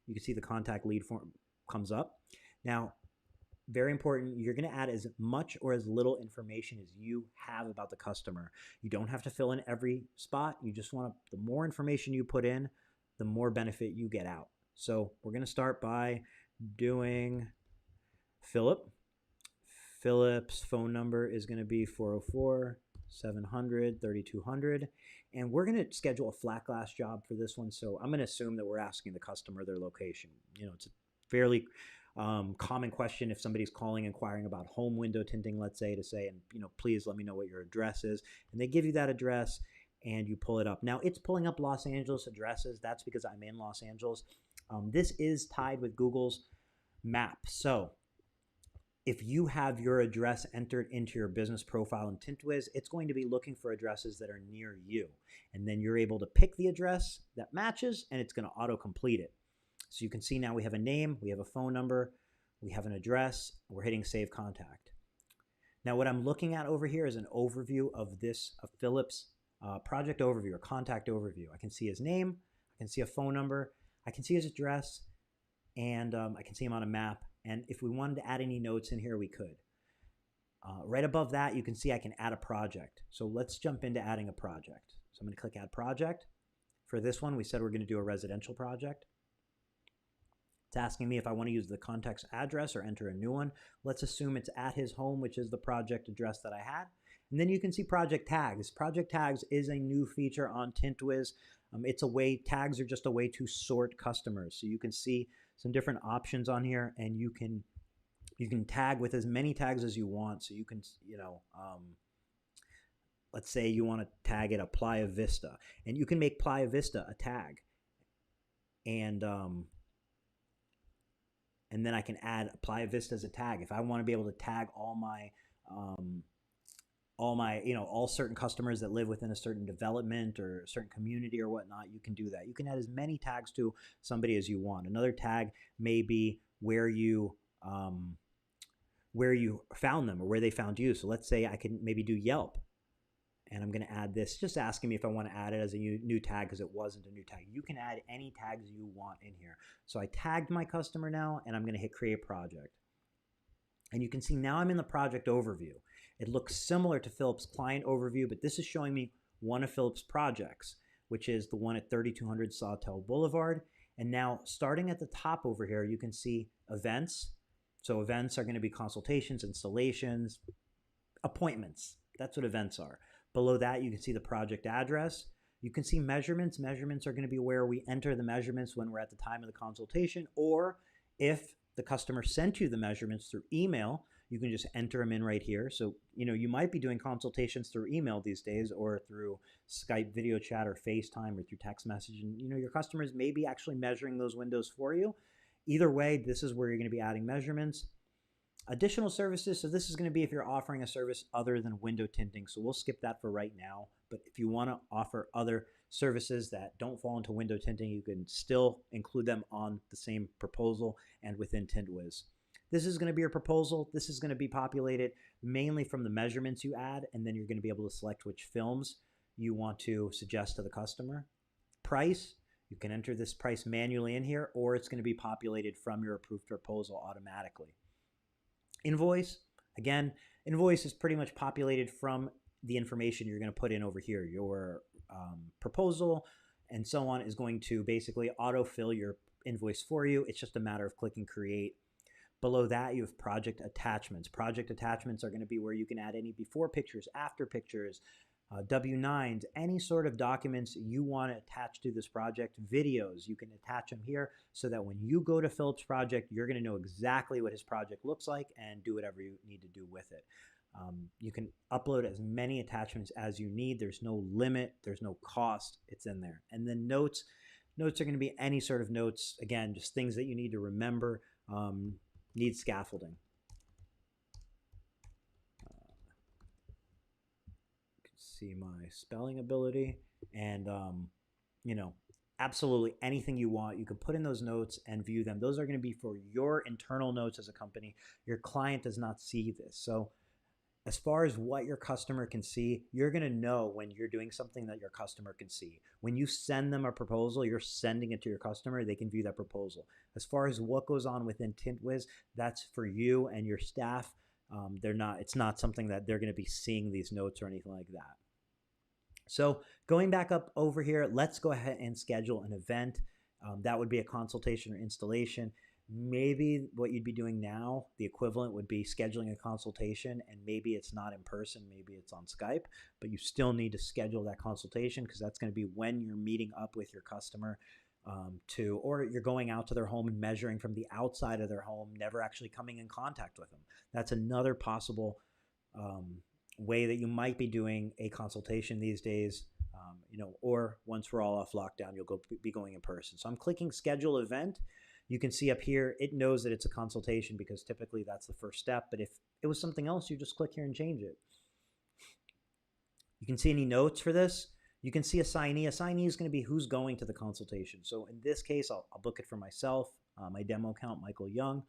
You can see the contact lead form comes up. Now, very important, you're going to add as much or as little information as you have about the customer. You don't have to fill in every spot. You just want to, the more information you put in, the more benefit you get out. So we're going to start by doing Philip. Philip's phone number is going to be 404-700-3200. And we're going to schedule a flat glass job for this one. So I'm going to assume that we're asking the customer their location. It's a fairly common question if somebody's calling inquiring about home window tinting, let's say, to say, and please let me know what your address is, and they give you that address and you pull it up. Now it's pulling up Los Angeles addresses. That's because I'm in Los Angeles. This is tied with Google's map. So if you have your address entered into your business profile in Tint Wiz, it's going to be looking for addresses that are near you, and then you're able to pick the address that matches and it's going to auto complete it. So you can see now we have a name, we have a phone number, we have an address, we're hitting save contact. Now what I'm looking at over here is an overview of Philip's project overview or contact overview. I can see his name, I can see a phone number, I can see his address, and I can see him on a map. And if we wanted to add any notes in here, we could. Right above that, you can see I can add a project. So let's jump into adding a project. So I'm going to click add project. For this one, we said we're going to do a residential project. It's asking me if I want to use the contact's address or enter a new one. Let's assume it's at his home, which is the project address that I had. And then you can see project tags. Project tags is a new feature on Tint Wiz. Tags are just a way to sort customers. So you can see some different options on here, and you can tag with as many tags as you want. So you can, let's say you want to tag it a Playa Vista, and you can make Playa Vista a tag. And then I can add Playa Vista as a tag. If I want to be able to tag all certain customers that live within a certain development or a certain community or whatnot, you can do that. You can add as many tags to somebody as you want. Another tag may be where you found them or where they found you. So let's say I can maybe do Yelp, And I'm going to add this, just asking me if I want to add it as a new tag because it wasn't a new tag. You can add any tags you want in here. So I tagged my customer now, and I'm going to hit create project. And you can see now I'm in the project overview. It looks similar to Philip's client overview, but this is showing me one of Philip's projects, which is the one at 3200 Sawtell Boulevard. And now starting at the top over here, you can see events. So events are going to be consultations, installations, appointments. That's what events are. Below that, you can see the project address. You can see measurements. Measurements are going to be where we enter the measurements when we're at the time of the consultation, or if the customer sent you the measurements through email, you can just enter them in right here. So, you might be doing consultations through email these days, or through Skype video chat or FaceTime or through text message. And, your customers may be actually measuring those windows for you. Either way, this is where you're going to be adding measurements. Additional services, so this is going to be if you're offering a service other than window tinting. So we'll skip that for right now. But if you want to offer other services that don't fall into window tinting, you can still include them on the same proposal and within Tint Wiz. This is going to be your proposal. This is going to be populated mainly from the measurements you add, and then you're going to be able to select which films you want to suggest to the customer. Price, you can enter this price manually in here, or it's going to be populated from your approved proposal automatically. Invoice, again, invoice is pretty much populated from the information you're going to put in over here. Your proposal and so on is going to basically autofill your invoice for you. It's just a matter of clicking create. Below that, you have project attachments. Project attachments are going to be where you can add any before pictures, after pictures, W-9s, any sort of documents you want to attach to this project. Videos, you can attach them here so that when you go to Philip's project, you're going to know exactly what his project looks like and do whatever you need to do with it. You can upload as many attachments as you need. There's no limit. There's no cost. It's in there. And then notes. Notes are going to be any sort of notes. Again, just things that you need to remember. Need scaffolding. See my spelling ability, and absolutely anything you want, you can put in those notes and view them. Those are going to be for your internal notes as a company. Your client does not see this. So as far as what your customer can see, you're going to know when you're doing something that your customer can see. When you send them a proposal, you're sending it to your customer. They can view that proposal. As far as what goes on within Tint Wiz, that's for you and your staff. It's not something that they're going to be seeing these notes or anything like that. So going back up over here, let's go ahead and schedule an event. That would be a consultation or installation. Maybe what you'd be doing now, the equivalent would be scheduling a consultation, and maybe it's not in person, maybe it's on Skype, but you still need to schedule that consultation because that's going to be when you're meeting up with your customer or you're going out to their home and measuring from the outside of their home, never actually coming in contact with them. That's another possible way that you might be doing a consultation these days, or once we're all off lockdown, you'll be going in person. So I'm clicking schedule event. You can see up here, it knows that it's a consultation because typically that's the first step. But if it was something else, you just click here and change it. You can see any notes for this. You can see assignee. Assignee is going to be who's going to the consultation. So in this case, I'll book it for myself, my demo account, Michael Young.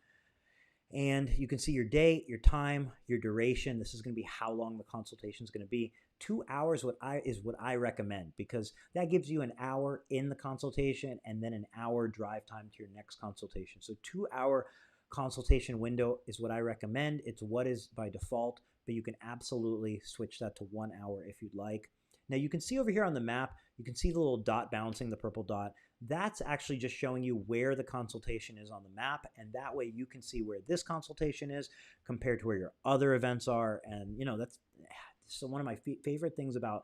And you can see your date, your time, your duration. This is going to be how long the consultation is going to be. 2 hours is what I recommend, because that gives you an hour in the consultation and then an hour drive time to your next consultation. So 2-hour consultation window is what I recommend. It's what is by default, but you can absolutely switch that to 1 hour if you'd like. Now you can see over here on the map, you can see the little dot bouncing, the purple dot. That's actually just showing you where the consultation is on the map, and that way you can see where this consultation is compared to where your other events are. And that's so one of my favorite things about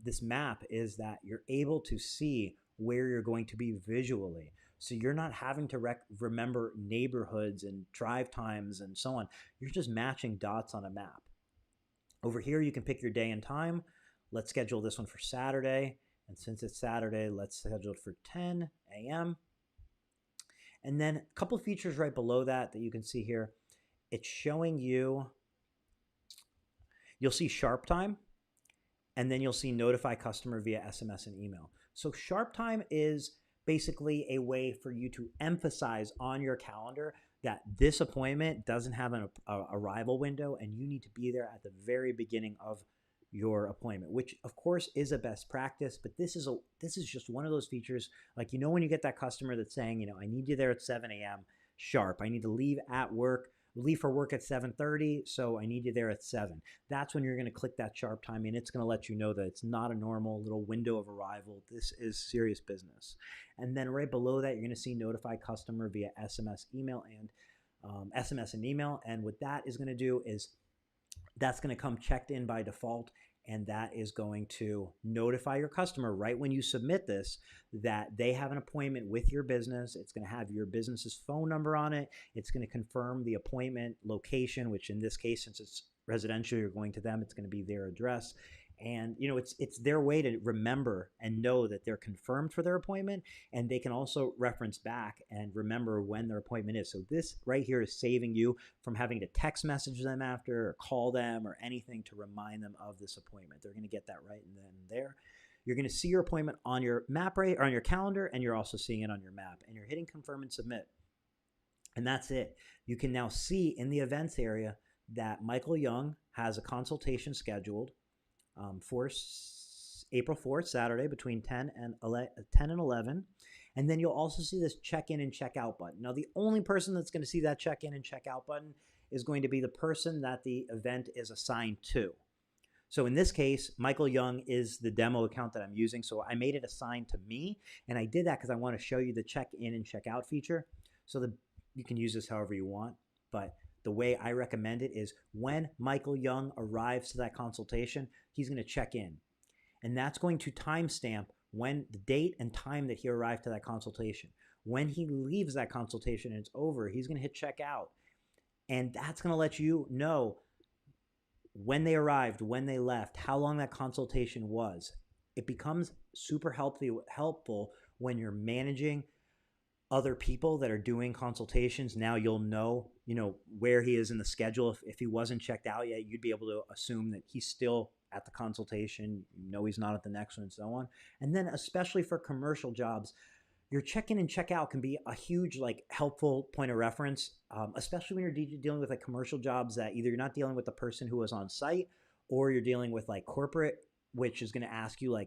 this map is that you're able to see where you're going to be visually. So you're not having to remember neighborhoods and drive times and so on. You're just matching dots on a map. Over here, you can pick your day and time. Let's schedule this one for Saturday. And since it's Saturday, let's schedule it for 10 a.m. And then a couple features right below that you can see here. It's showing you'll see sharp time, and then you'll see notify customer via SMS and email. So sharp time is basically a way for you to emphasize on your calendar that this appointment doesn't have an arrival window, and you need to be there at the very beginning of your appointment, which of course is a best practice, but this is just one of those features. Like, when you get that customer that's saying, I need you there at 7 a.m. sharp. I need to leave for work at 7:30, so I need you there at 7. That's when you're going to click that sharp time, and it's going to let you know that it's not a normal little window of arrival. This is serious business. And then right below that, you're going to see notify customer via SMS, email, and SMS and email. And what that is going to do is that's going to come checked in by default, and that is going to notify your customer right when you submit this that they have an appointment with your business. It's going to have your business's phone number on it. It's going to confirm the appointment location, which in this case, since it's residential, you're going to them, it's going to be their address. And it's their way to remember and know that they're confirmed for their appointment, and they can also reference back and remember when their appointment is. So this right here is saving you from having to text message them after or call them or anything to remind them of this appointment. They're going to get that right then and there. You're going to see your appointment on your map or on your calendar, and you're also seeing it on your map, and you're hitting confirm and submit. And that's it. You can now see in the events area that Michael Young has a consultation scheduled for April 4th, Saturday, between 10 and 11. And then you'll also see this check-in and check-out button. Now, the only person that's going to see that check-in and check-out button is going to be the person that the event is assigned to. So in this case, Michael Young is the demo account that I'm using. So I made it assigned to me. And I did that because I want to show you the check-in and check-out feature. So you can use this however you want. But the way I recommend it is when Michael Young arrives to that consultation, he's going to check in. And that's going to timestamp when the date and time that he arrived to that consultation. When he leaves that consultation and it's over, he's going to hit check out. And that's going to let you know when they arrived, when they left, how long that consultation was. It becomes super helpful when you're managing other people that are doing consultations. Now you'll know, where he is in the schedule. If he wasn't checked out yet, you'd be able to assume that he's still at the consultation. He's not at the next one, and so on. And then especially for commercial jobs, your check-in and check-out can be a huge, helpful point of reference, especially when you're dealing with commercial jobs that either you're not dealing with the person who was on site, or you're dealing with corporate, which is going to ask you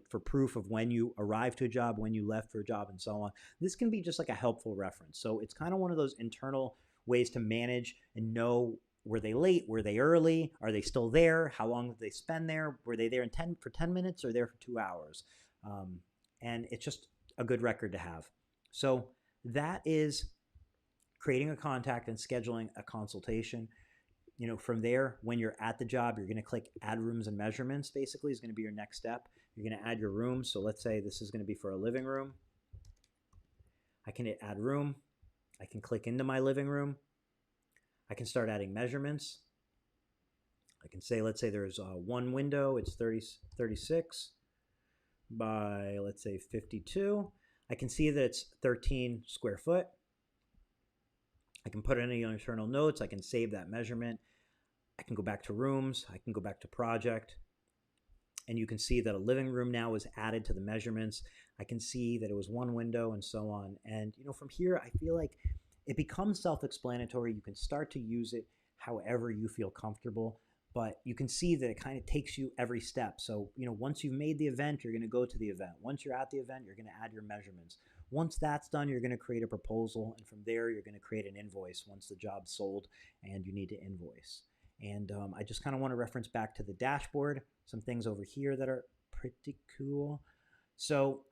for proof of when you arrived to a job, when you left for a job, and so on. This can be just a helpful reference. So it's kind of one of those internal ways to manage and know, were they late? Were they early? Are they still there? How long did they spend there? Were they there for 10 minutes or there for 2 hours? And it's just a good record to have. So that is creating a contact and scheduling a consultation. From there, when you're at the job, you're going to click add rooms and measurements, basically, is going to be your next step. You're going to add your room. So let's say this is going to be for a living room. I can hit add room. I can click into my living room. I can start adding measurements. I can say, let's say there's one window. It's 36 by, let's say, 52. I can see that it's 13 square foot. I can put in any internal notes. I can save that measurement. I can go back to rooms. I can go back to project. And you can see that a living room now is added to the measurements. I can see that it was one window and so on. And, from here, I feel like it becomes self-explanatory. You can start to use it however you feel comfortable. But you can see that it kind of takes you every step. So, once you've made the event, you're going to go to the event. Once you're at the event, you're going to add your measurements. Once that's done, you're going to create a proposal. And from there, you're going to create an invoice once the job's sold and you need to invoice. And I just kind of want to reference back to the dashboard, some things over here that are pretty cool. So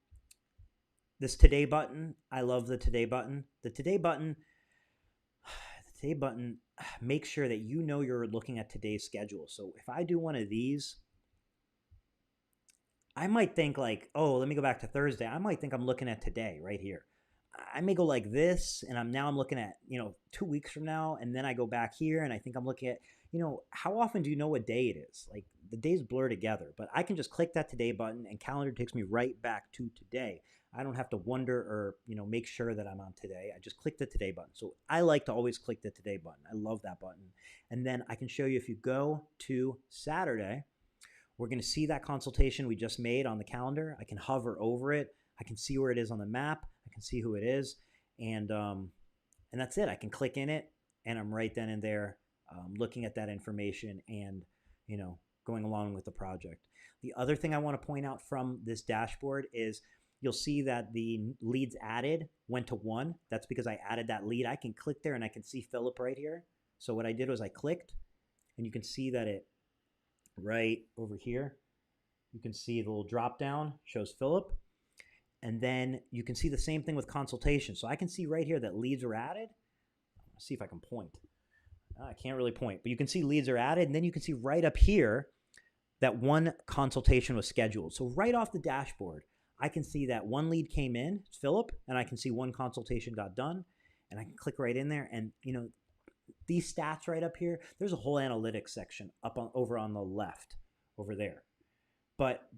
this today button, I love the today button. The today button makes sure that you're looking at today's schedule. So if I do one of these, I might think oh, let me go back to Thursday. I might think I'm looking at today right here. I may go like this, and I'm looking at 2 weeks from now, and then I go back here, and I think I'm looking at how often do you know what day it is? The days blur together, but I can just click that today button, and calendar takes me right back to today. I don't have to wonder or make sure that I'm on today. I just click the today button. So I like to always click the today button. I love that button. And then I can show you, if you go to Saturday, we're going to see that consultation we just made on the calendar. I can hover over it. I can see where it is on the map. I can see who it is. And that's it. I can click in it, and I'm right then and there looking at that information and, going along with the project. The other thing I want to point out from this dashboard is you'll see that the leads added went to 1. That's because I added that lead. I can click there and I can see Philip right here. So what I did was I clicked, and you can see that it right over here, you can see the little drop down shows Philip. And then you can see the same thing with consultation. So I can see right here that leads are added. Let's see if I can point. I can't really point, but you can see leads are added. And then you can see right up here that 1 consultation was scheduled. So right off the dashboard, I can see that 1 lead came in, it's Philip, and I can see 1 consultation got done. And I can click right in there. And, you know, these stats right up here, there's a whole analytics section over on the left over there. But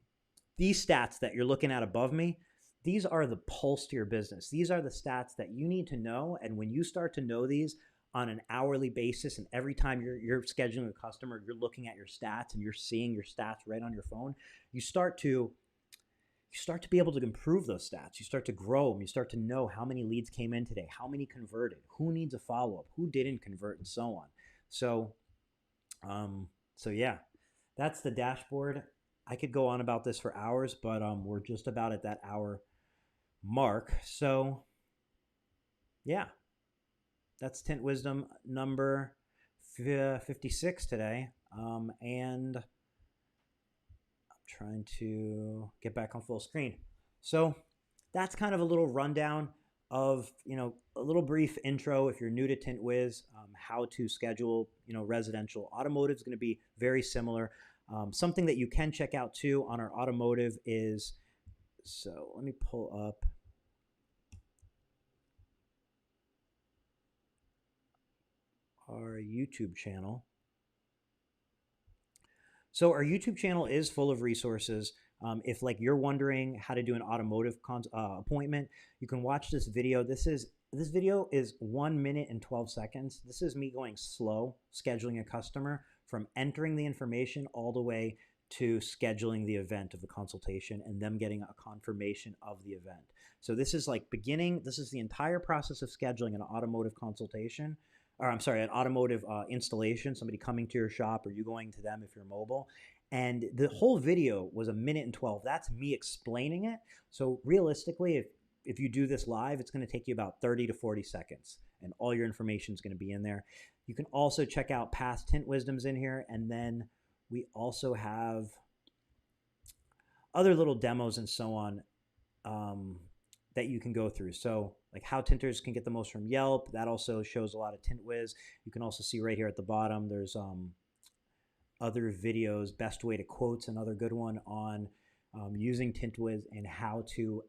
these stats that you're looking at above me, these are the pulse to your business. These are the stats that you need to know. And when you start to know these on an hourly basis, and every time you're scheduling a customer, you're looking at your stats and you're seeing your stats right on your phone, you start to be able to improve those stats. You start to grow them. You start to know how many leads came in today, how many converted, who needs a follow-up, who didn't convert, and so on. So yeah, that's the dashboard. I could go on about this for hours, but we're just about at that hour mark. So yeah, that's Tint Wisdom number 56 today. And I'm trying to get back on full screen. So that's kind of a little rundown of, a little brief intro if you're new to Tint Wiz, how to schedule, residential. Automotive is going to be very similar. Something that you can check out too on our automotive is, so let me pull up our YouTube channel. So our YouTube channel is full of resources. If like you're wondering how to do an automotive appointment, you can watch this video. This video is 1 minute and 12 seconds. This is me going slow, scheduling a customer from entering the information all the way to scheduling the event of the consultation and them getting a confirmation of the event. So this is like this is the entire process of scheduling an automotive consultation, or I'm sorry, an automotive installation, somebody coming to your shop or you going to them if you're mobile. And the whole video was 1 minute and 12. That's me explaining it. So realistically, if you do this live, it's going to take you about 30 to 40 seconds and all your information is going to be in there. You can also check out past Tint Wisdoms in here. And then we also have other little demos and so on that you can go through. So like how tinters can get the most from Yelp. That also shows a lot of Tint Wiz. You can also see right here at the bottom, there's other videos, best way to quotes, another good one on using Tint Wiz and how to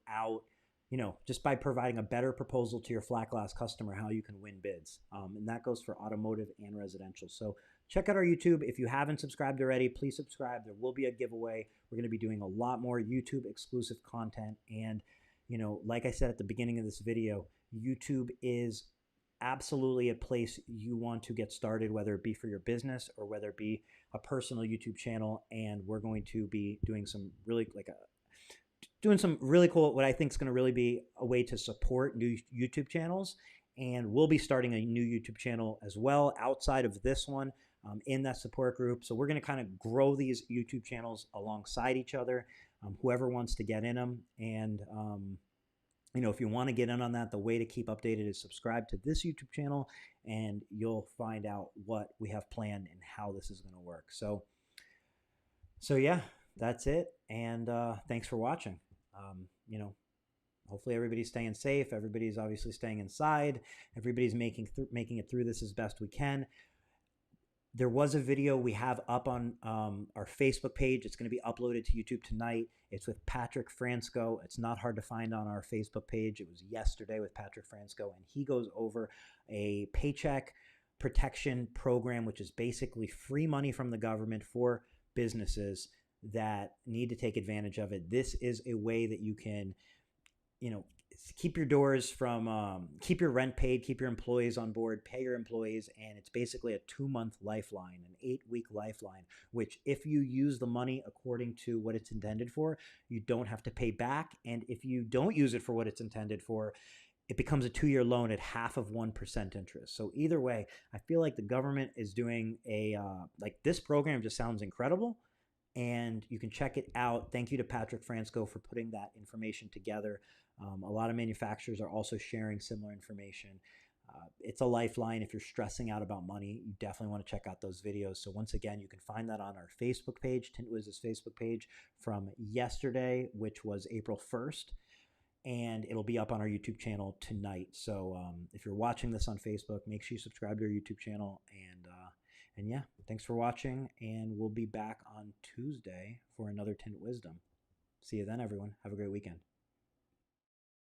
just by providing a better proposal to your flat glass customer, how you can win bids. And that goes for automotive and residential. So check out our YouTube. If you haven't subscribed already, please subscribe. There will be a giveaway. We're going to be doing a lot more YouTube exclusive content. And, like I said at the beginning of this video, YouTube is absolutely a place you want to get started, whether it be for your business or whether it be a personal YouTube channel. And we're going to be doing some really cool, what I think is going to really be a way to support new YouTube channels. And we'll be starting a new YouTube channel as well outside of this one in that support group. So we're going to kind of grow these YouTube channels alongside each other, whoever wants to get in them. And, if you want to get in on that, the way to keep updated is subscribe to this YouTube channel and you'll find out what we have planned and how this is going to work. So yeah, that's it. And thanks for watching. Hopefully everybody's staying safe. Everybody's obviously staying inside. Everybody's making it through this as best we can. There was a video we have up on our Facebook page. It's going to be uploaded to YouTube tonight. It's with Patrick Fransco. It's not hard to find on our Facebook page. It was yesterday with Patrick Fransco, and he goes over a paycheck protection program, which is basically free money from the government for businesses that need to take advantage of it. This is a way that you can, keep your doors from, keep your rent paid, keep your employees on board, pay your employees. And it's basically a 2-month lifeline, an 8-week lifeline, which if you use the money according to what it's intended for, you don't have to pay back. And if you don't use it for what it's intended for, it becomes a 2-year loan at 0.5% interest. So either way, I feel like the government is doing this program just sounds incredible. and you can check it out. Thank you to Patrick Fransco for putting that information together. A lot of manufacturers are also sharing similar information. It's a lifeline. If you're stressing out about money, you definitely want to check out those videos. So once again, you can find that on our Facebook page, Tint Wiz's Facebook page from yesterday, which was April 1st. And it'll be up on our YouTube channel tonight. So if you're watching this on Facebook, make sure you subscribe to our YouTube channel. And yeah, thanks for watching. And we'll be back on Tuesday for another Tint Wisdom. See you then, everyone. Have a great weekend.